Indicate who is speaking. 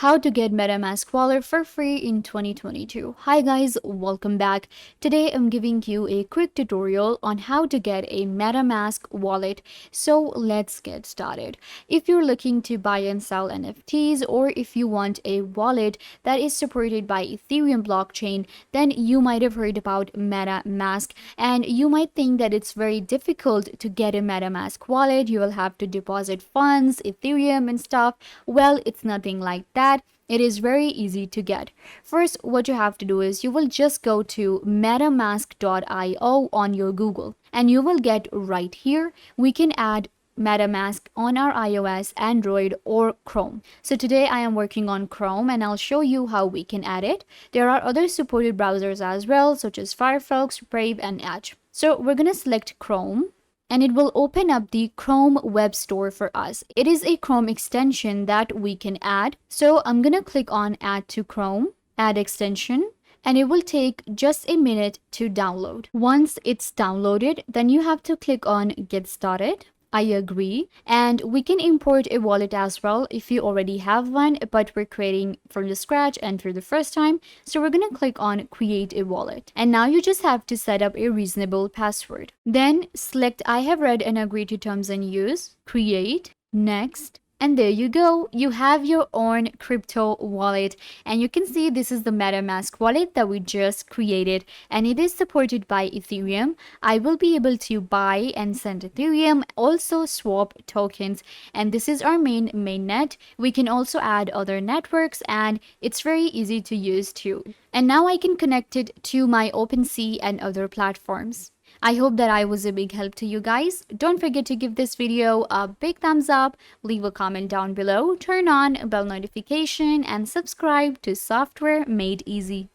Speaker 1: How to get MetaMask Wallet for free in 2022. Hi guys, welcome back. Today I'm giving you a quick tutorial on how to get a MetaMask wallet. So let's get started. If you're looking to buy and sell NFTs, or if you want a wallet that is supported by Ethereum Blockchain, then you might have heard about MetaMask, and you might think that it's very difficult to get a MetaMask wallet. You will have to deposit funds, Ethereum and stuff. Well, it's nothing like that. It is very easy to get. First, what you have to do is you will just go to metamask.io on your Google, and you will get right here. We can add MetaMask on our iOS, Android, or Chrome. So today I am working on Chrome, and I'll show you how we can add it. There are other supported browsers as well, such as Firefox, Brave, and Edge. So we're gonna select Chrome, and it will open up the Chrome web store for us. It is a Chrome extension that we can add. So I'm gonna click on Add to Chrome, Add Extension, and it will take just a minute to download. Once it's downloaded, then you have to click on Get Started. I agree. And we can import a wallet as well if you already have one, but we're creating from the scratch and for the first time. So we're going to click on Create a Wallet. And now you just have to set up a reasonable password. Then select I have read and agree to terms and use, create, next. And there you go, you have your own crypto wallet, and you can see this is the MetaMask wallet that we just created, and it is supported by Ethereum. I will be able to buy and send Ethereum, also swap tokens, and this is our mainnet. We can also add other networks, and it's very easy to use too. And now I can connect it to my OpenSea and other platforms. I hope that I was a big help to you guys. Don't forget to give this video a big thumbs up, leave a comment down below, turn on bell notification, and subscribe to Software Made Easy.